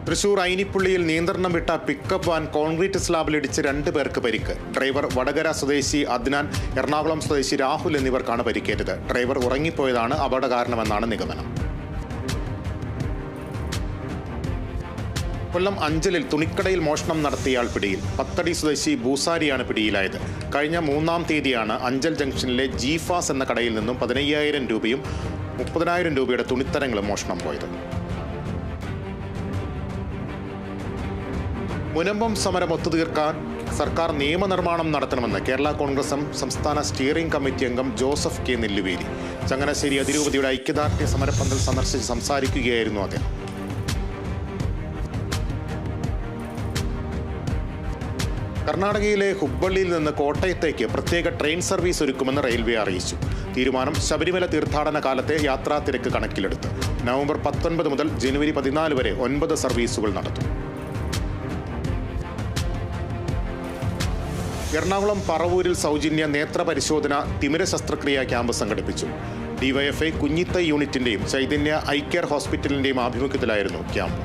തൃശൂർ ഐനിപ്പുള്ളിയിൽ നിയന്ത്രണം വിട്ട pickup van concrete സ്ലാബിലിടിച്ച് 2 പേർക്ക് പരിക്ക്. ഡ്രൈവർ വടകര സ്വദേശി അദ്നാൻ, എറണാകുളം സ്വദേശി രാഹുൽ എന്നിവർക്കാണ് പരിക്കേറ്റത്. ഡ്രൈവർ ഉറങ്ങിപ്പോയതാണ് അപകട കാരണമെന്നാണ് നിഗമനം. കൊല്ലം അഞ്ചലിൽ തുണിക്കടയിൽ മോഷണം നടത്തിയയാൾ പിടിയിൽ. പത്തടി സ്വദേശി ബൂസാരിയാണ് പിടിയിലായത്. കഴിഞ്ഞ 3-ാം തീയതിയാണ് അഞ്ചൽ ജംഗ്ഷനിലെ ജീഫാസ് എന്ന കടയിൽ നിന്നും 15,000 രൂപയും 30,000 രൂപയുടെ തുണിത്തരങ്ങളും മോഷണം പോയത്. മുനമ്പം സമരം ഒത്തുതീർക്കാൻ സർക്കാർ നിയമനിർമ്മാണം നടത്തണമെന്ന് കേരള കോൺഗ്രസ് എം സംസ്ഥാന സ്റ്റിയറിംഗ് കമ്മിറ്റി അംഗം ജോസഫ് കെ നെല്ലുവേലി. ചങ്ങനാശ്ശേരി അതിരൂപതയുടെ ഐക്യദാർഢ്യ സമരപ്പന്തൽ സന്ദർശിച്ച് സംസാരിക്കുകയായിരുന്നു അദ്ദേഹം. കർണാടകയിലെ ഹുബ്ബള്ളിയിൽ നിന്ന് കോട്ടയത്തേക്ക് പ്രത്യേക ട്രെയിൻ സർവീസ് ഒരുക്കുമെന്ന് റെയിൽവേ അറിയിച്ചു. തീരുമാനം ശബരിമല തീർത്ഥാടന കാലത്തെ യാത്രാ തിരക്ക് കണക്കിലെടുത്ത് നവംബർ 19 മുതൽ ജനുവരി 14 വരെ 9 സർവീസുകൾ നടത്തും. എറണാകുളം പറവൂരിൽ സൗജന്യ നേത്ര പരിശോധന തിമിര ശസ്ത്രക്രിയാ ക്യാമ്പ് സംഘടിപ്പിച്ചു. ഡിവൈഎഫ്ഐ കുഞ്ഞിത്തൈ യൂണിറ്റിന്റെയും ചൈതന്യ ഐ കെയർ ഹോസ്പിറ്റലിന്റെയും ആഭിമുഖ്യത്തിലായിരുന്നു ക്യാമ്പ്.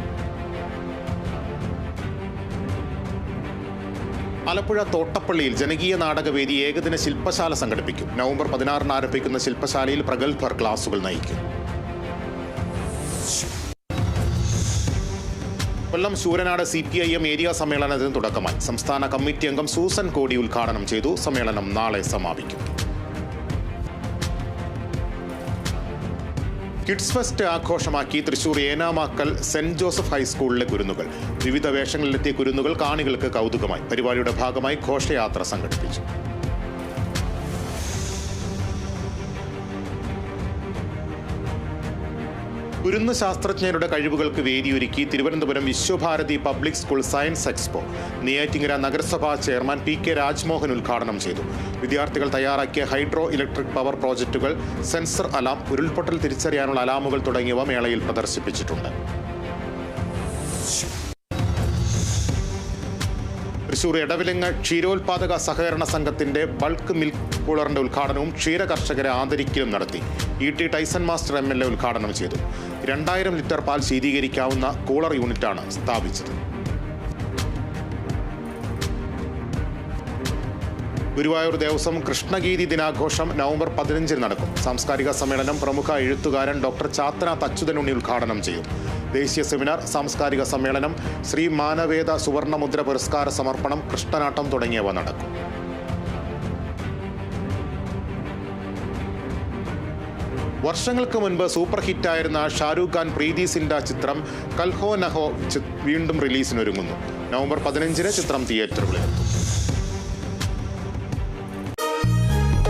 ആലപ്പുഴ തോട്ടപ്പള്ളിയിൽ ജനകീയ നാടകവേദി ഏകദിന ശില്പശാല സംഘടിപ്പിക്കും. നവംബർ 16 ആരംഭിക്കുന്ന ശില്പശാലയിൽ പ്രഗത്ഭർ ക്ലാസുകൾ നയിക്കും. കൊല്ലം ശൂരനാട് CPIM ഏരിയ സമ്മേളനത്തിന് തുടക്കമായി. സംസ്ഥാന കമ്മിറ്റി അംഗം സൂസൻ കോടി ഉദ്ഘാടനം ചെയ്തു. സമ്മേളനം നാളെ സമാപിക്കും. കിഡ്സ് ഫെസ്റ്റ് ആഘോഷമാക്കി തൃശൂർ ഏനാമാക്കൽ സെന്റ് ജോസഫ് ഹൈസ്കൂളിലെ കുരുന്നുകൾ. വിവിധ വേഷങ്ങളിലെത്തിയ കുരുന്നുകൾ കാണികൾക്ക് കൗതുകമായി. പരിപാടിയുടെ ഭാഗമായി ഘോഷയാത്ര സംഘടിപ്പിച്ചു. കുരുന്ന് ശാസ്ത്രജ്ഞരുടെ കഴിവുകൾക്ക് വേദിയൊരുക്കി Thiruvananthapuram Vishwabharati public school science expo. Neyyattinkara നഗരസഭാ ചെയർമാൻ PK രാജ്മോഹൻ ഉദ്ഘാടനം ചെയ്തു. വിദ്യാർത്ഥികൾ തയ്യാറാക്കിയ ഹൈഡ്രോ ഇലക്ട്രിക് പവർ പ്രോജക്റ്റുകൾ, സെൻസർ അലാം, ഉരുൾപൊട്ടൽ തിരിച്ചറിയാനുള്ള അലാമുകൾ തുടങ്ങിയവ മേളയിൽ പ്രദർശിപ്പിച്ചിട്ടുണ്ട്. തൃശൂർ എടവിലങ്ങ് ക്ഷീരോത്പാദക സഹകരണ സംഘത്തിന്റെ ബൾക്ക് മിൽക്ക് കൂളറിന്റെ ഉദ്ഘാടനവും ക്ഷീര കർഷകരെ ആദരിക്കലും നടത്തി. ET ടൈസൺ മാസ്റ്റർ MLA ഉദ്ഘാടനം ചെയ്തു. 2000 ലിറ്റർ പാൽ ശീതീകരിക്കാവുന്ന കൂളർ യൂണിറ്റാണ് സ്ഥാപിച്ചത്. ഗുരുവായൂർ ദേവസ്വം കൃഷ്ണഗീതി ദിനാഘോഷം നവംബർ 15 നടക്കും. സാംസ്കാരിക സമ്മേളനം പ്രമുഖ എഴുത്തുകാരൻ ഡോക്ടർ ചാത്തനാഥ് അച്യുതനുണ്ണി ഉദ്ഘാടനം ചെയ്യും. ദേശീയ സെമിനാർ, സാംസ്കാരിക സമ്മേളനം, ശ്രീ മാനവേദ സുവർണമുദ്ര പുരസ്കാര സമർപ്പണം, കൃഷ്ണനാട്ടം തുടങ്ങിയവ നടക്കും. വർഷങ്ങൾക്ക് മുൻപ് സൂപ്പർ ഹിറ്റായിരുന്ന ഷാരൂഖ് ഖാൻ പ്രീതി സിൻഡ ചിത്രം കൽ ഹോ നഹോ വീണ്ടും റിലീസിനൊരുങ്ങുന്നു. നവംബർ 15 ചിത്രം തിയേറ്ററുകളിലെത്തും.